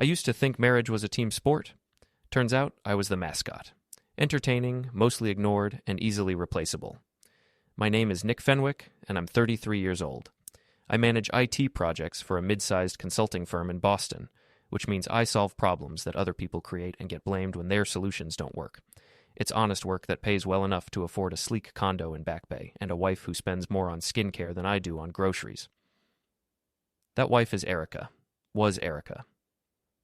I used to think marriage was a team sport. Turns out I was the mascot. Entertaining, mostly ignored, and easily replaceable. My name is Nick Fenwick, and I'm 33 years old. I manage IT projects for a mid-sized consulting firm in Boston, which means I solve problems that other people create and get blamed when their solutions don't work. It's honest work that pays well enough to afford a sleek condo in Back Bay and a wife who spends more on skincare than I do on groceries. That wife is Erica. Was Erica.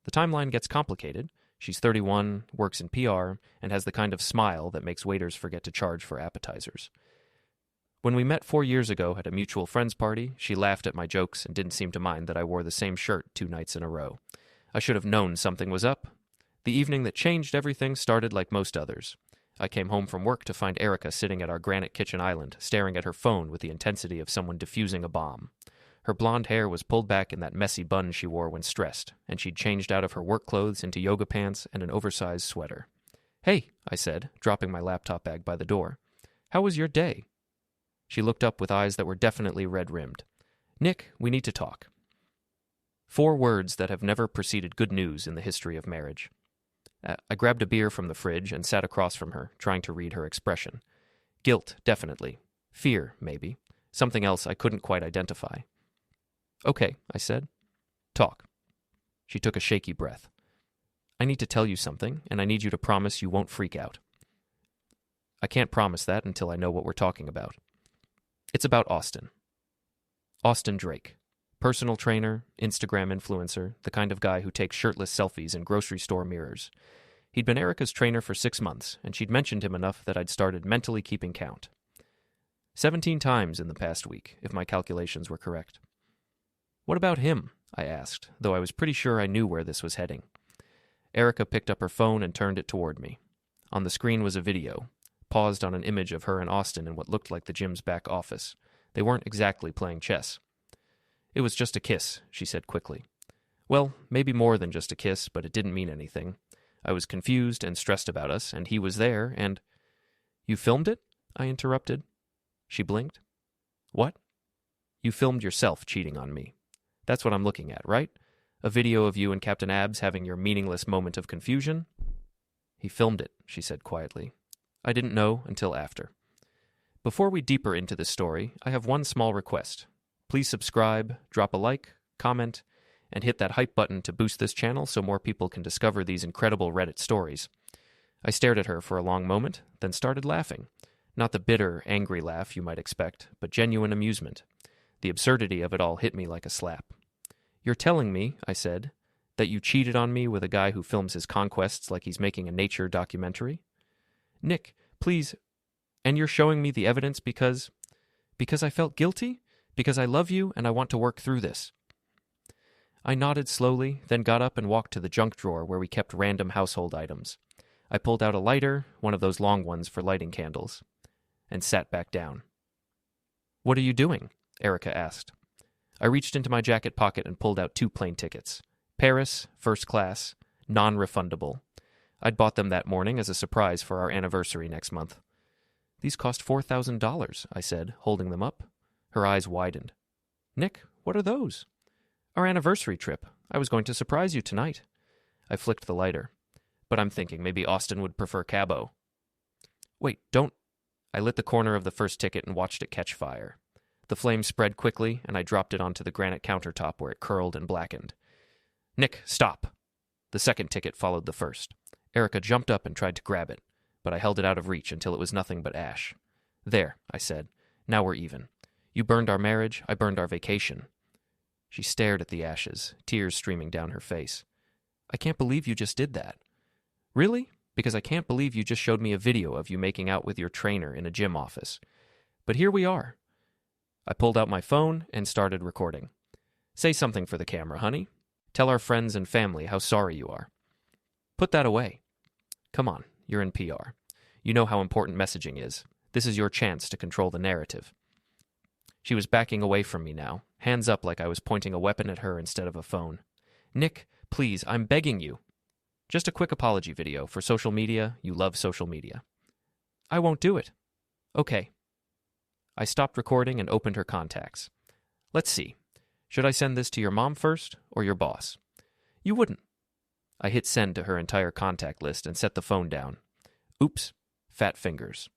The timeline gets complicated. She's 31, works in PR, and has the kind of smile that makes waiters forget to charge for appetizers. When we met 4 years ago at a mutual friend's party, she laughed at my jokes and didn't seem to mind that I wore the same shirt 2 nights in a row. I should have known something was up. The evening that changed everything started like most others. I came home from work to find Erica sitting at our granite kitchen island, staring at her phone with the intensity of someone defusing a bomb. Her blonde hair was pulled back in that messy bun she wore when stressed, and she'd changed out of her work clothes into yoga pants and an oversized sweater. "Hey," I said, dropping my laptop bag by the door. "How was your day?" She looked up with eyes that were definitely red-rimmed. "Nick, we need to talk." 4 words that have never preceded good news in the history of marriage. I grabbed a beer from the fridge and sat across from her, trying to read her expression. Guilt, definitely. Fear, maybe. Something else I couldn't quite identify. "Okay," I said. "Talk." She took a shaky breath. "I need to tell you something, and I need you to promise you won't freak out." "I can't promise that until I know what we're talking about." "It's about Austin." Austin Drake. Personal trainer, Instagram influencer, the kind of guy who takes shirtless selfies in grocery store mirrors. He'd been Erica's trainer for 6 months, and she'd mentioned him enough that I'd started mentally keeping count. 17 times in the past week, if my calculations were correct. "What about him?" I asked, though I was pretty sure I knew where this was heading. Erica picked up her phone and turned it toward me. On the screen was a video, paused on an image of her and Austin in what looked like the gym's back office. They weren't exactly playing chess. "It was just a kiss," she said quickly. Well, maybe more than just a kiss, but it didn't mean anything. I was confused and stressed about us, and he was there, and... "You filmed it?" I interrupted. She blinked. "What?" "You filmed yourself cheating on me. That's what I'm looking at, right? A video of you and Captain Abs having your meaningless moment of confusion?" "He filmed it," she said quietly. "I didn't know until after." Before we deeper into this story, I have one small request. Please subscribe, drop a like, comment, and hit that hype button to boost this channel so more people can discover these incredible Reddit stories. I stared at her for a long moment, then started laughing. Not the bitter, angry laugh you might expect, but genuine amusement. The absurdity of it all hit me like a slap. "You're telling me," I said, "that you cheated on me with a guy who films his conquests like he's making a nature documentary?" "Nick, please, and you're showing me the evidence because I felt guilty? Because I love you and I want to work through this." I nodded slowly, then got up and walked to the junk drawer where we kept random household items. I pulled out a lighter, one of those long ones for lighting candles, and sat back down. "What are you doing?" Erica asked. I reached into my jacket pocket and pulled out 2 plane tickets. Paris, first class, non-refundable. I'd bought them that morning as a surprise for our anniversary next month. "These cost $4,000, I said, holding them up. Her eyes widened. "Nick, what are those?" "Our anniversary trip. I was going to surprise you tonight." I flicked the lighter. "But I'm thinking maybe Austin would prefer Cabo." "Wait, don't..." I lit the corner of the first ticket and watched it catch fire. The flame spread quickly, and I dropped it onto the granite countertop where it curled and blackened. "Nick, stop!" The second ticket followed the first. Erica jumped up and tried to grab it, but I held it out of reach until it was nothing but ash. "There," I said. "Now we're even. You burned our marriage, I burned our vacation." She stared at the ashes, tears streaming down her face. "I can't believe you just did that." "Really? Because I can't believe you just showed me a video of you making out with your trainer in a gym office. But here we are." I pulled out my phone and started recording. "Say something for the camera, honey. Tell our friends and family how sorry you are." "Put that away." "Come on, you're in PR. You know how important messaging is. This is your chance to control the narrative." She was backing away from me now, hands up like I was pointing a weapon at her instead of a phone. "Nick, please, I'm begging you." "Just a quick apology video for social media. You love social media." "I won't do it." "Okay." I stopped recording and opened her contacts. "Let's see. Should I send this to your mom first or your boss?" "You wouldn't." I hit send to her entire contact list and set the phone down. Oops, fat fingers.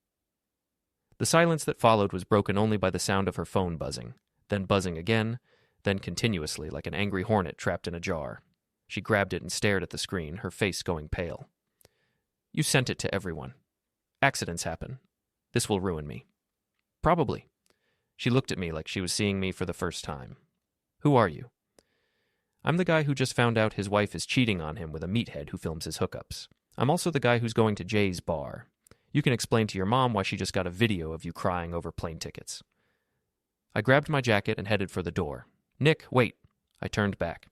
The silence that followed was broken only by the sound of her phone buzzing, then buzzing again, then continuously like an angry hornet trapped in a jar. She grabbed it and stared at the screen, her face going pale. You sent it to everyone. Accidents happen. This will ruin me. Probably. She looked at me like she was seeing me for the first time. Who are you? I'm the guy who just found out his wife is cheating on him with a meathead who films his hookups. I'm also the guy who's going to Jay's bar. You can explain to your mom why she just got a video of you crying over plane tickets. I grabbed my jacket and headed for the door. Nick, wait. I turned back.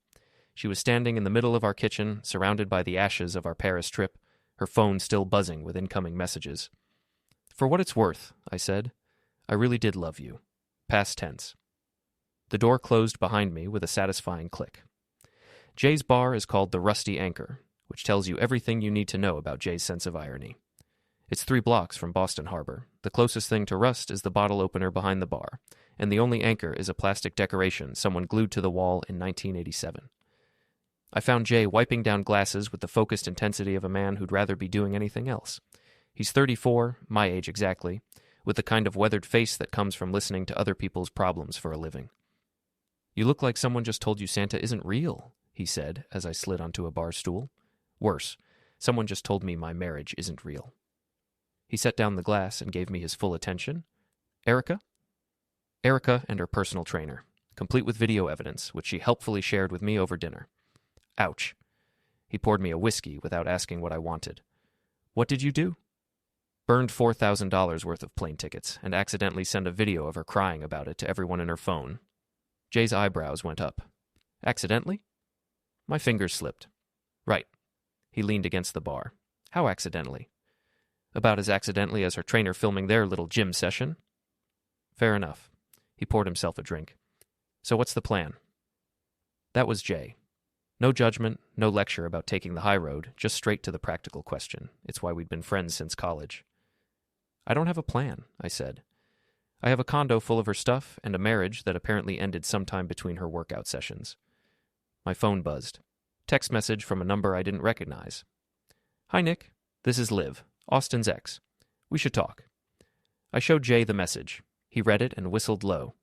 She was standing in the middle of our kitchen, surrounded by the ashes of our Paris trip, her phone still buzzing with incoming messages. For what it's worth, I said, I really did love you. Past tense. The door closed behind me with a satisfying click. Jay's bar is called the Rusty Anchor, which tells you everything you need to know about Jay's sense of irony. It's 3 blocks from Boston Harbor. The closest thing to rust is the bottle opener behind the bar, and the only anchor is a plastic decoration someone glued to the wall in 1987. I found Jay wiping down glasses with the focused intensity of a man who'd rather be doing anything else. He's 34, my age exactly, with the kind of weathered face that comes from listening to other people's problems for a living. You look like someone just told you Santa isn't real, he said as I slid onto a bar stool. Worse, someone just told me my marriage isn't real. He set down the glass and gave me his full attention. Erica? Erica and her personal trainer, complete with video evidence, which she helpfully shared with me over dinner. Ouch. He poured me a whiskey without asking what I wanted. What did you do? Burned $4,000 worth of plane tickets and accidentally sent a video of her crying about it to everyone in her phone. Jay's eyebrows went up. Accidentally? My fingers slipped. Right. He leaned against the bar. How accidentally? About as accidentally as her trainer filming their little gym session. Fair enough. He poured himself a drink. So what's the plan? That was Jay. No judgment, no lecture about taking the high road, just straight to the practical question. It's why we'd been friends since college. I don't have a plan, I said. I have a condo full of her stuff and a marriage that apparently ended sometime between her workout sessions. My phone buzzed. Text message from a number I didn't recognize. Hi, Nick. This is Liv, Austin's ex. We should talk. I showed Jay the message. He read it and whistled low.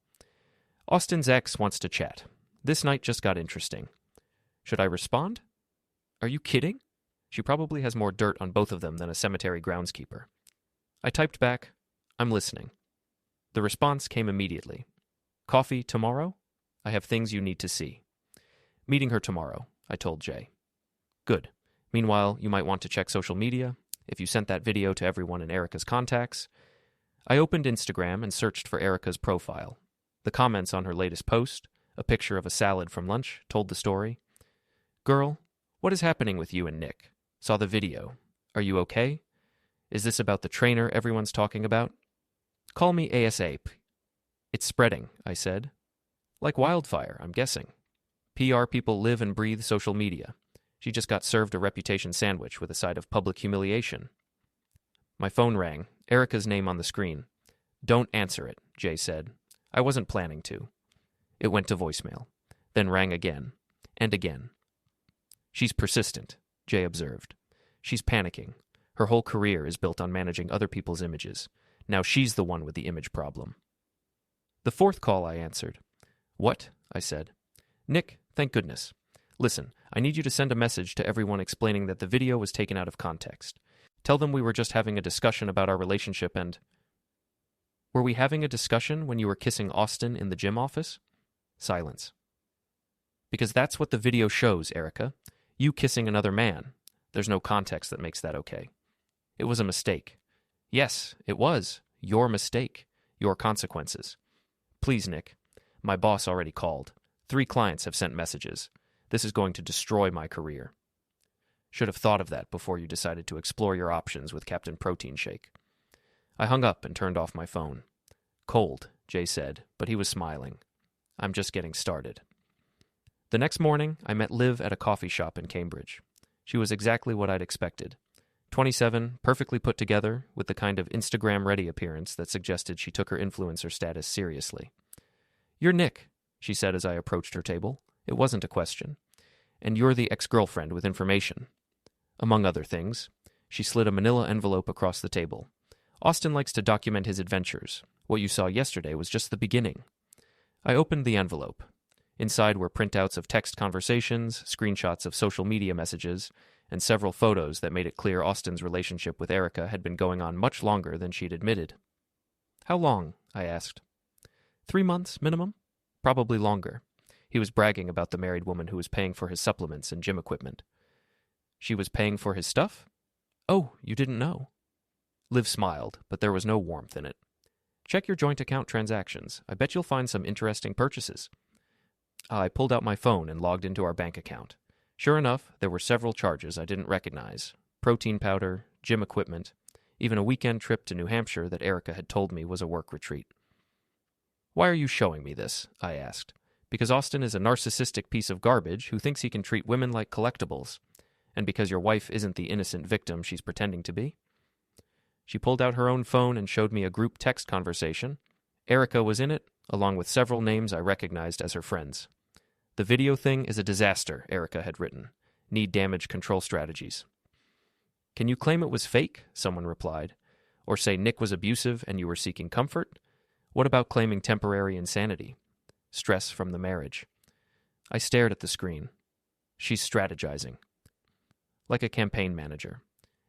Austin's ex wants to chat. This night just got interesting. Should I respond? Are you kidding? She probably has more dirt on both of them than a cemetery groundskeeper. I typed back, I'm listening. The response came immediately. Coffee tomorrow? I have things you need to see. Meeting her tomorrow, I told Jay. Good. Meanwhile, you might want to check social media. If you sent that video to everyone in Erica's contacts. I opened Instagram and searched for Erica's profile. The comments on her latest post, a picture of a salad from lunch, told the story. Girl, what is happening with you and Nick? Saw the video. Are you okay? Is this about the trainer everyone's talking about? Call me ASAP. It's spreading, I said. Like wildfire, I'm guessing. PR people live and breathe social media. She just got served a reputation sandwich with a side of public humiliation. My phone rang, Erica's name on the screen. Don't answer it, Jay said. I wasn't planning to. It went to voicemail, then rang again, and again. She's persistent, Jay observed. She's panicking. Her whole career is built on managing other people's images. Now she's the one with the image problem. The 4th call I answered. What? I said. Nick, thank goodness. Listen, I need you to send a message to everyone explaining that the video was taken out of context. Tell them we were just having a discussion about our relationship and... Were we having a discussion when you were kissing Austin in the gym office? Silence. Because that's what the video shows, Erica. You kissing another man. There's no context that makes that okay. It was a mistake. Yes, it was. Your mistake. Your consequences. Please, Nick. My boss already called. 3 clients have sent messages. This is going to destroy my career. Should have thought of that before you decided to explore your options with Captain Protein Shake. I hung up and turned off my phone. Cold, Jay said, but he was smiling. I'm just getting started. The next morning, I met Liv at a coffee shop in Cambridge. She was exactly what I'd expected. 27, perfectly put together, with the kind of Instagram-ready appearance that suggested she took her influencer status seriously. You're Nick, she said as I approached her table. It wasn't a question. And you're the ex-girlfriend with information. Among other things, she slid a manila envelope across the table. Austin likes to document his adventures. What you saw yesterday was just the beginning. I opened the envelope. Inside were printouts of text conversations, screenshots of social media messages, and several photos that made it clear Austin's relationship with Erica had been going on much longer than she'd admitted. How long? I asked. 3 months, minimum? Probably longer. He was bragging about the married woman who was paying for his supplements and gym equipment. She was paying for his stuff? Oh, you didn't know. Liv smiled, but there was no warmth in it. Check your joint account transactions. I bet you'll find some interesting purchases. I pulled out my phone and logged into our bank account. Sure enough, there were several charges I didn't recognize. Protein powder, gym equipment, even a weekend trip to New Hampshire that Erica had told me was a work retreat. Why are you showing me this? I asked. Because Austin is a narcissistic piece of garbage who thinks he can treat women like collectibles. And because your wife isn't the innocent victim she's pretending to be? She pulled out her own phone and showed me a group text conversation. Erica was in it, along with several names I recognized as her friends. The video thing is a disaster, Erica had written. Need damage control strategies. Can you claim it was fake? Someone replied. Or say Nick was abusive and you were seeking comfort? What about claiming temporary insanity? Stress from the marriage. I stared at the screen. She's strategizing. Like a campaign manager.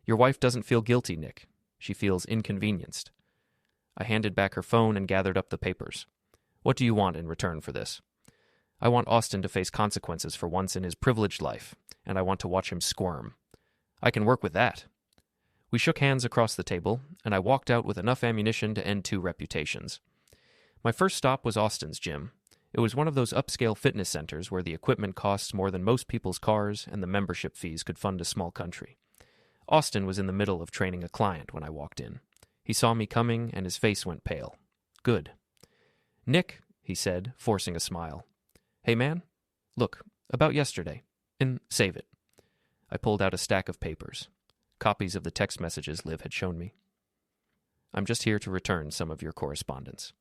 Your wife doesn't feel guilty, Nick. She feels inconvenienced. I handed back her phone and gathered up the papers. What do you want in return for this? I want Austin to face consequences for once in his privileged life, and I want to watch him squirm. I can work with that. We shook hands across the table, and I walked out with enough ammunition to end 2 reputations. My first stop was Austin's gym. It was one of those upscale fitness centers where the equipment costs more than most people's cars and the membership fees could fund a small country. Austin was in the middle of training a client when I walked in. He saw me coming, and his face went pale. Good. Nick, he said, forcing a smile. Hey, man, look, about yesterday, and save it. I pulled out a stack of papers, copies of the text messages Liv had shown me. I'm just here to return some of your correspondence.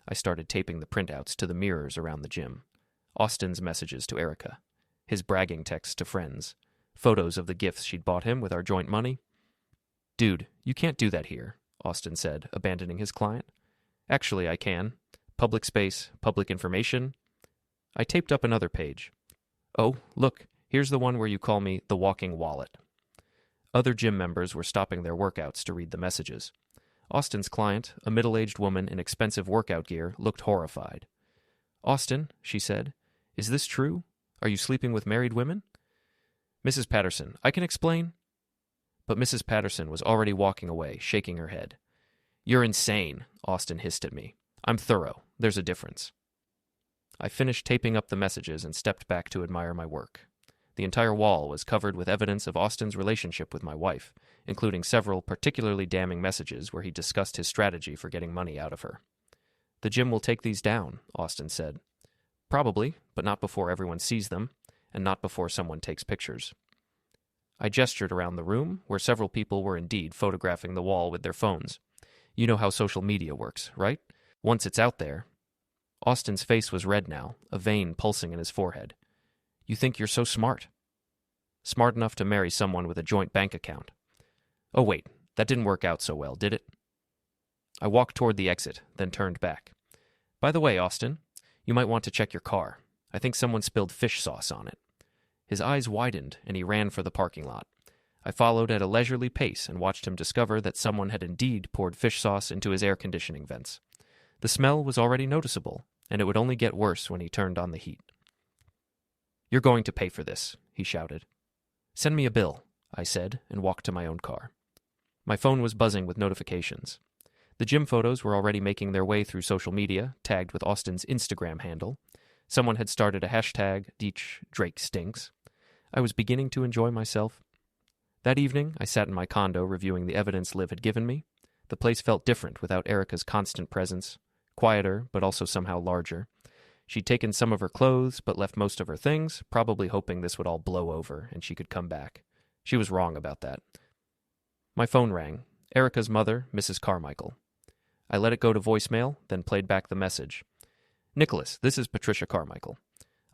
I started taping the printouts to the mirrors around the gym. Austin's messages to Erica, his bragging texts to friends, photos of the gifts she'd bought him with our joint money. Dude, you can't do that here, Austin said, abandoning his client. Actually, I can. Public space, public information. I taped up another page. Oh, look, here's the one where you call me the walking wallet. Other gym members were stopping their workouts to read the messages. Austin's client, a middle-aged woman in expensive workout gear, looked horrified. Austin, she said, is this true? Are you sleeping with married women? Mrs. Patterson, I can explain. But Mrs. Patterson was already walking away, shaking her head. You're insane, Austin hissed at me. I'm thorough. There's a difference. I finished taping up the messages and stepped back to admire my work. The entire wall was covered with evidence of Austin's relationship with my wife, including several particularly damning messages where he discussed his strategy for getting money out of her. The gym will take these down, Austin said. Probably, but not before everyone sees them, and not before someone takes pictures. I gestured around the room, where several people were indeed photographing the wall with their phones. You know how social media works, right? Once it's out there. Austin's face was red now, a vein pulsing in his forehead. You think you're so smart. Smart enough to marry someone with a joint bank account. Oh wait, that didn't work out so well, did it? I walked toward the exit, then turned back. By the way, Austin, you might want to check your car. I think someone spilled fish sauce on it. His eyes widened, and he ran for the parking lot. I followed at a leisurely pace and watched him discover that someone had indeed poured fish sauce into his air conditioning vents. The smell was already noticeable, and it would only get worse when he turned on the heat. You're going to pay for this, he shouted. Send me a bill, I said, and walked to my own car. My phone was buzzing with notifications. The gym photos were already making their way through social media, tagged with Austin's Instagram handle. Someone had started a hashtag, Drake stinks. I was beginning to enjoy myself. That evening, I sat in my condo reviewing the evidence Liv had given me. The place felt different without Erica's constant presence, quieter, but also somehow larger. She'd taken some of her clothes, but left most of her things, probably hoping this would all blow over and she could come back. She was wrong about that. My phone rang. Erica's mother, Mrs. Carmichael. I let it go to voicemail, then played back the message. Nicholas, this is Patricia Carmichael.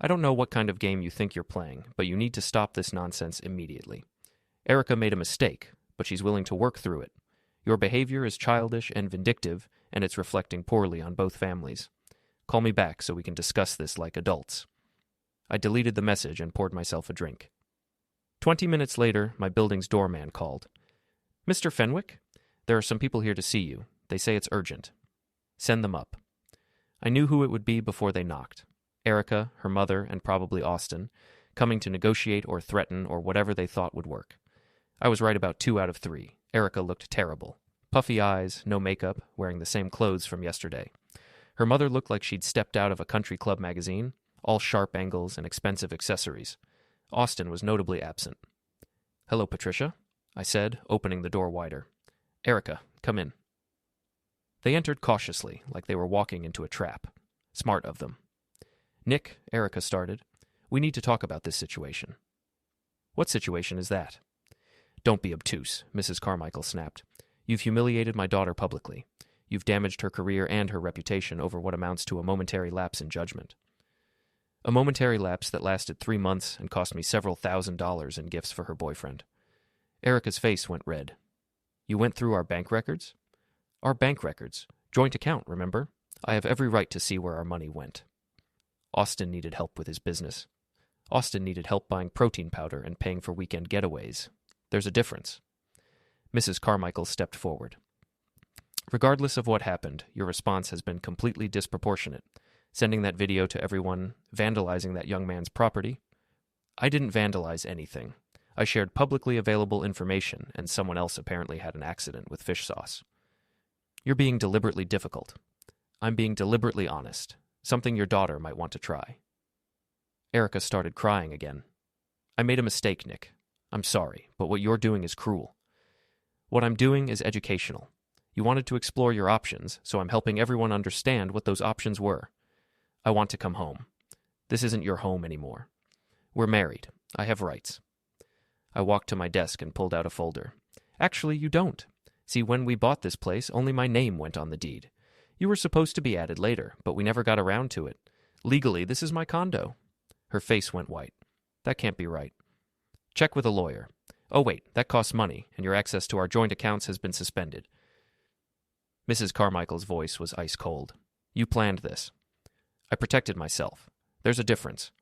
I don't know what kind of game you think you're playing, but you need to stop this nonsense immediately. Erica made a mistake, but she's willing to work through it. Your behavior is childish and vindictive, and it's reflecting poorly on both families. Call me back so we can discuss this like adults." I deleted the message and poured myself a drink. 20 minutes later, my building's doorman called. "Mr. Fenwick, there are some people here to see you. They say it's urgent." "Send them up." I knew who it would be before they knocked. Erica, her mother, and probably Austin, coming to negotiate or threaten or whatever they thought would work. I was right about 2 out of 3. Erica looked terrible. Puffy eyes, no makeup, wearing the same clothes from yesterday. Her mother looked like she'd stepped out of a country club magazine, all sharp angles and expensive accessories. Austin was notably absent. "Hello, Patricia," I said, opening the door wider. "Erica, come in." They entered cautiously, like they were walking into a trap. Smart of them. "Nick," Erica started, "we need to talk about this situation." "What situation is that?" "Don't be obtuse," Mrs. Carmichael snapped. "You've humiliated my daughter publicly. You've damaged her career and her reputation over what amounts to a momentary lapse in judgment." A momentary lapse that lasted 3 months and cost me several $1,000s in gifts for her boyfriend. Erica's face went red. "You went through our bank records?" "Our bank records. Joint account, remember? I have every right to see where our money went." Austin needed help with his business. Austin needed help buying protein powder and paying for weekend getaways. There's a difference. Mrs. Carmichael stepped forward. "Regardless of what happened, your response has been completely disproportionate. Sending that video to everyone, vandalizing that young man's property." "I didn't vandalize anything. I shared publicly available information, and someone else apparently had an accident with fish sauce." "You're being deliberately difficult." "I'm being deliberately honest. Something your daughter might want to try." Erica started crying again. "I made a mistake, Nick. I'm sorry, but what you're doing is cruel." "What I'm doing is educational. You wanted to explore your options, so I'm helping everyone understand what those options were. I want to come home. This isn't your home anymore. We're married. I have rights." I walked to my desk and pulled out a folder. "Actually, you don't. See, when we bought this place, only my name went on the deed. You were supposed to be added later, but we never got around to it. Legally, this is my condo." Her face went white. "That can't be right." "Check with a lawyer. Oh, wait, that costs money, and your access to our joint accounts has been suspended." Mrs. Carmichael's voice was ice cold. "You planned this." "I protected myself. There's a difference."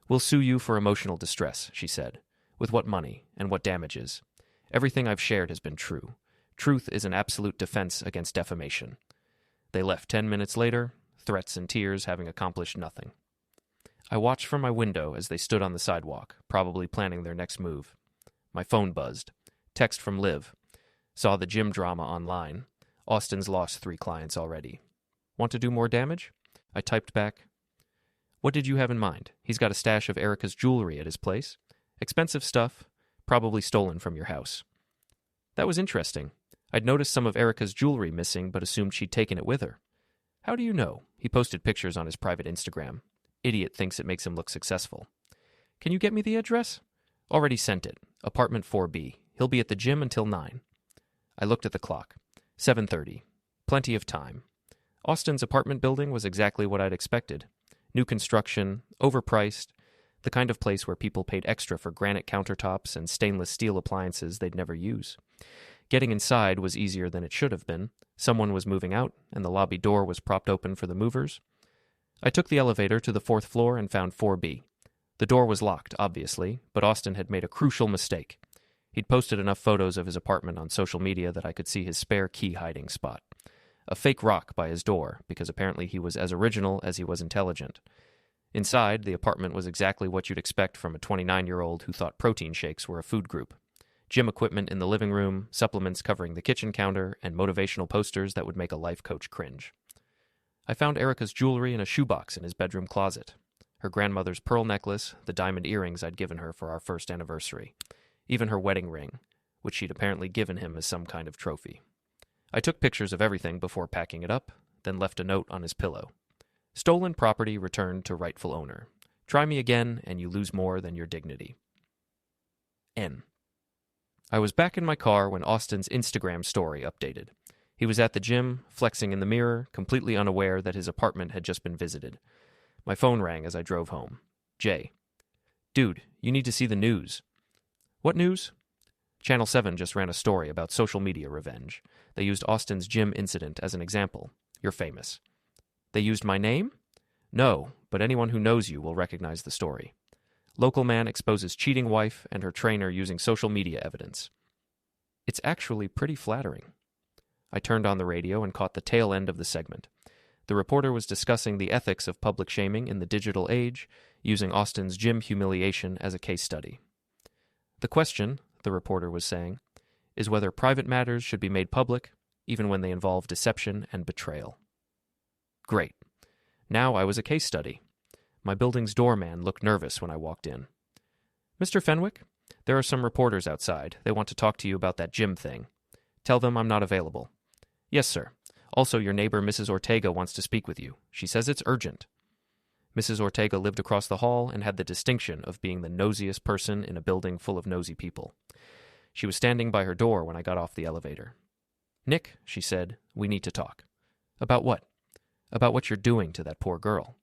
"We'll sue you for emotional distress," she said. "With what money and what damages? Everything I've shared has been true. Truth is an absolute defense against defamation." They left 10 minutes later, threats and tears having accomplished nothing. I watched from my window as they stood on the sidewalk, probably planning their next move. My phone buzzed. Text from Liv. Saw the gym drama online. Austin's lost 3 clients already. "Want to do more damage?" I typed back. "What did you have in mind? He's got a stash of Erica's jewelry at his place. Expensive stuff, probably stolen from your house." That was interesting. I'd noticed some of Erica's jewelry missing, but assumed she'd taken it with her. "How do you know?" He posted pictures on his private Instagram. Idiot thinks it makes him look successful. "Can you get me the address?" "Already sent it. Apartment 4B. He'll be at the gym until 9. I looked at the clock. 7:30. Plenty of time. Austin's apartment building was exactly what I'd expected. New construction, overpriced, the kind of place where people paid extra for granite countertops and stainless steel appliances they'd never use. Getting inside was easier than it should have been. Someone was moving out, and the lobby door was propped open for the movers. I took the elevator to the 4th floor and found 4B. The door was locked, obviously, but Austin had made a crucial mistake. He'd posted enough photos of his apartment on social media that I could see his spare key hiding spot. A fake rock by his door, because apparently he was as original as he was intelligent. Inside, the apartment was exactly what you'd expect from a 29-year-old who thought protein shakes were a food group. Gym equipment in the living room, supplements covering the kitchen counter, and motivational posters that would make a life coach cringe. I found Erica's jewelry in a shoebox in his bedroom closet. Her grandmother's pearl necklace, the diamond earrings I'd given her for our first anniversary. Even her wedding ring, which she'd apparently given him as some kind of trophy. I took pictures of everything before packing it up, then left a note on his pillow. "Stolen property returned to rightful owner. Try me again, and you lose more than your dignity. N." I was back in my car when Austin's Instagram story updated. He was at the gym, flexing in the mirror, completely unaware that his apartment had just been visited. My phone rang as I drove home. Jay. Dude, you need to see the news. What news? Channel 7 just ran a story about social media revenge. They used Austin's gym incident as an example. You're famous. They used my name? No, but anyone who knows you will recognize the story. Local man exposes cheating wife and her trainer using social media evidence. It's actually pretty flattering. I turned on the radio and caught the tail end of the segment. The reporter was discussing the ethics of public shaming in the digital age, using Austin's gym humiliation as a case study. The question, the reporter was saying, is whether private matters should be made public, even when they involve deception and betrayal. Great. Now I was a case study. My building's doorman looked nervous when I walked in. Mr. Fenwick, there are some reporters outside. They want to talk to you about that gym thing. Tell them I'm not available. Yes, sir. Also, your neighbor, Mrs. Ortega, wants to speak with you. She says it's urgent. Mrs. Ortega lived across the hall and had the distinction of being the nosiest person in a building full of nosy people. She was standing by her door when I got off the elevator. Nick, she said, we need to talk. About what? About what you're doing to that poor girl.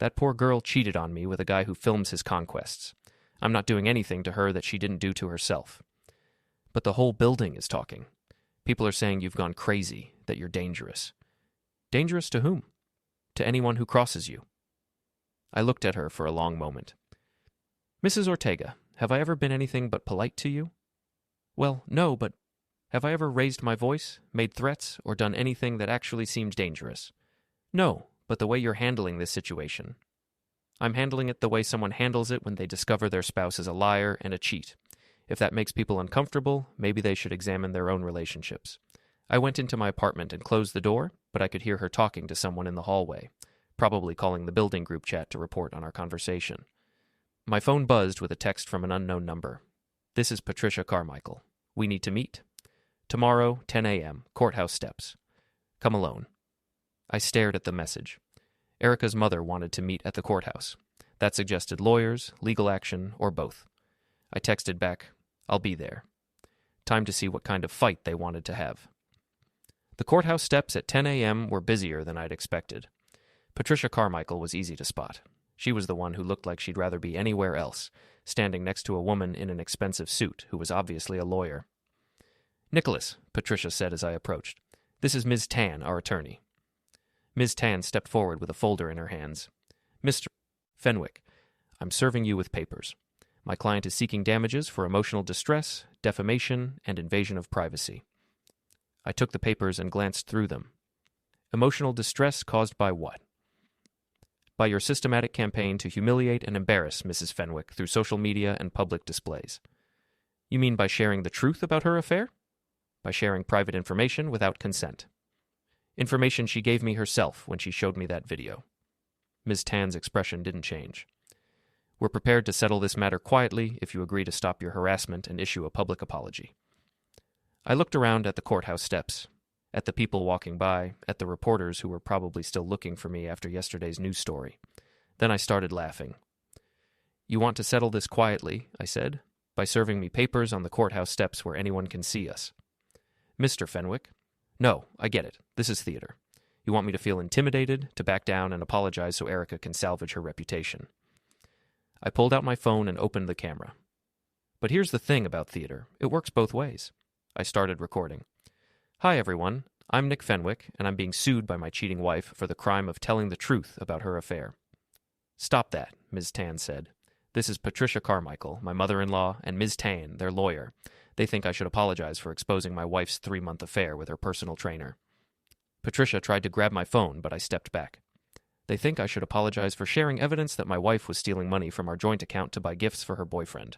That poor girl cheated on me with a guy who films his conquests. I'm not doing anything to her that she didn't do to herself. But the whole building is talking. People are saying you've gone crazy, that you're dangerous. Dangerous to whom? To anyone who crosses you. I looked at her for a long moment. Mrs. Ortega, have I ever been anything but polite to you? Well, no, but have I ever raised my voice, made threats, or done anything that actually seemed dangerous? No, but the way you're handling this situation. I'm handling it the way someone handles it when they discover their spouse is a liar and a cheat. If that makes people uncomfortable, maybe they should examine their own relationships. I went into my apartment and closed the door, but I could hear her talking to someone in the hallway, probably calling the building group chat to report on our conversation. My phone buzzed with a text from an unknown number. This is Patricia Carmichael. We need to meet. Tomorrow, 10 a.m., courthouse steps. Come alone. I stared at the message. Erica's mother wanted to meet at the courthouse. That suggested lawyers, legal action, or both. I texted back, I'll be there. Time to see what kind of fight they wanted to have. The courthouse steps at 10 a.m. were busier than I'd expected. Patricia Carmichael was easy to spot. She was the one who looked like she'd rather be anywhere else, standing next to a woman in an expensive suit who was obviously a lawyer. Nicholas, Patricia said as I approached. This is Ms. Tan, our attorney. Ms. Tan stepped forward with a folder in her hands. Mr. Fenwick, I'm serving you with papers. My client is seeking damages for emotional distress, defamation, and invasion of privacy. I took the papers and glanced through them. Emotional distress caused by what? By your systematic campaign to humiliate and embarrass Mrs. Fenwick through social media and public displays. You mean by sharing the truth about her affair? By sharing private information without consent. Information she gave me herself when she showed me that video. Ms. Tan's expression didn't change. We're prepared to settle this matter quietly if you agree to stop your harassment and issue a public apology. I looked around at the courthouse steps, at the people walking by, at the reporters who were probably still looking for me after yesterday's news story. Then I started laughing. You want to settle this quietly, I said, by serving me papers on the courthouse steps where anyone can see us. Mr. Fenwick, no, I get it. This is theater. You want me to feel intimidated, to back down and apologize so Erica can salvage her reputation. I pulled out my phone and opened the camera. But here's the thing about theater. It works both ways. I started recording. Hi, everyone. I'm Nick Fenwick, and I'm being sued by my cheating wife for the crime of telling the truth about her affair. Stop that, Ms. Tan said. This is Patricia Carmichael, my mother-in-law, and Ms. Tan, their lawyer. They think I should apologize for exposing my wife's 3-month affair with her personal trainer. Patricia tried to grab my phone, but I stepped back. They think I should apologize for sharing evidence that my wife was stealing money from our joint account to buy gifts for her boyfriend.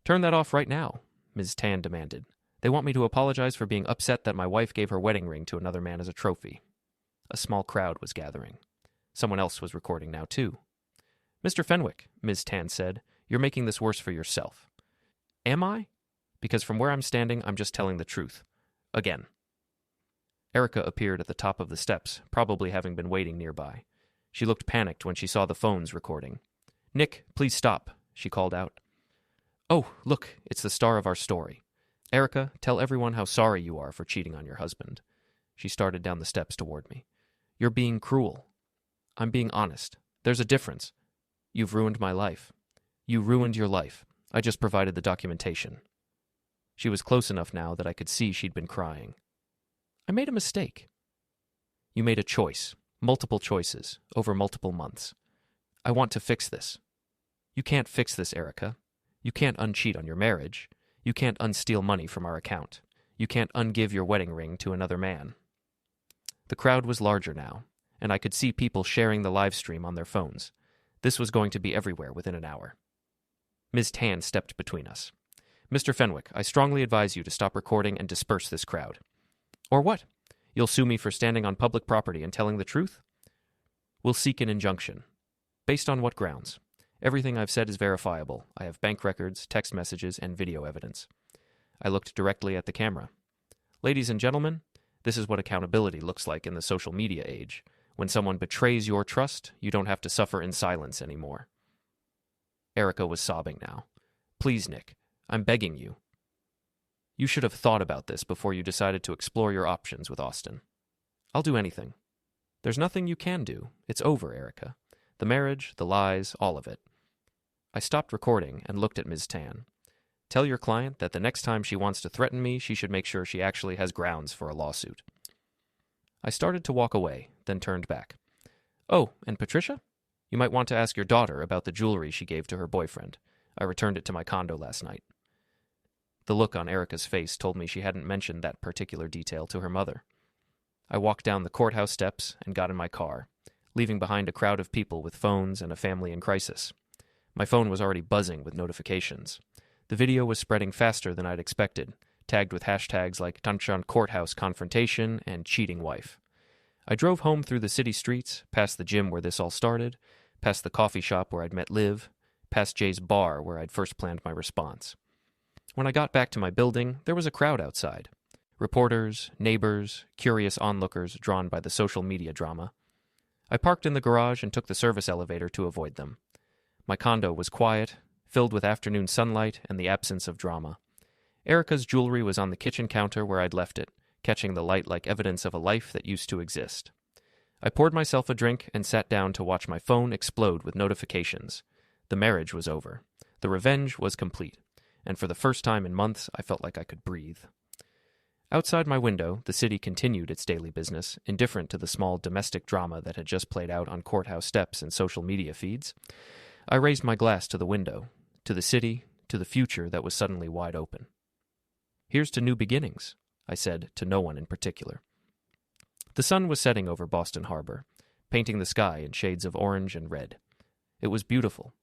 Turn that off right now, Ms. Tan demanded. They want me to apologize for being upset that my wife gave her wedding ring to another man as a trophy. A small crowd was gathering. Someone else was recording now, too. Mr. Fenwick, Ms. Tan said, you're making this worse for yourself. Am I? Because from where I'm standing, I'm just telling the truth. Again. Erica appeared at the top of the steps, probably having been waiting nearby. She looked panicked when she saw the phones recording. Nick, please stop, she called out. Oh, look, it's the star of our story. Erica, tell everyone how sorry you are for cheating on your husband. She started down the steps toward me. You're being cruel. I'm being honest. There's a difference. You've ruined my life. You ruined your life. I just provided the documentation. She was close enough now that I could see she'd been crying. I made a mistake. You made a choice, multiple choices, over multiple months. I want to fix this. You can't fix this, Erica. You can't uncheat on your marriage. You can't unsteal money from our account. You can't ungive your wedding ring to another man. The crowd was larger now, and I could see people sharing the live stream on their phones. This was going to be everywhere within an hour. Ms. Tan stepped between us. Mr. Fenwick, I strongly advise you to stop recording and disperse this crowd. Or what? You'll sue me for standing on public property and telling the truth? We'll seek an injunction. Based on what grounds? Everything I've said is verifiable. I have bank records, text messages, and video evidence. I looked directly at the camera. Ladies and gentlemen, this is what accountability looks like in the social media age. When someone betrays your trust, you don't have to suffer in silence anymore. Erica was sobbing now. Please, Nick, I'm begging you. You should have thought about this before you decided to explore your options with Austin. I'll do anything. There's nothing you can do. It's over, Erica. The marriage, the lies, all of it. I stopped recording and looked at Ms. Tan. Tell your client that the next time she wants to threaten me, she should make sure she actually has grounds for a lawsuit. I started to walk away, then turned back. Oh, and Patricia? You might want to ask your daughter about the jewelry she gave to her boyfriend. I returned it to my condo last night. The look on Erica's face told me she hadn't mentioned that particular detail to her mother. I walked down the courthouse steps and got in my car, leaving behind a crowd of people with phones and a family in crisis. My phone was already buzzing with notifications. The video was spreading faster than I'd expected, tagged with hashtags like Tanchan Courthouse Confrontation and Cheating Wife. I drove home through the city streets, past the gym where this all started, past the coffee shop where I'd met Liv, past Jay's bar where I'd first planned my response. When I got back to my building, there was a crowd outside. Reporters, neighbors, curious onlookers drawn by the social media drama. I parked in the garage and took the service elevator to avoid them. My condo was quiet, filled with afternoon sunlight and the absence of drama. Erica's jewelry was on the kitchen counter where I'd left it, catching the light like evidence of a life that used to exist. I poured myself a drink and sat down to watch my phone explode with notifications. The marriage was over. The revenge was complete. And for the first time in months, I felt like I could breathe. Outside my window, the city continued its daily business, indifferent to the small domestic drama that had just played out on courthouse steps and social media feeds. I raised my glass to the window, to the city, to the future that was suddenly wide open. Here's to new beginnings, I said to no one in particular. The sun was setting over Boston Harbor, painting the sky in shades of orange and red. It was beautiful,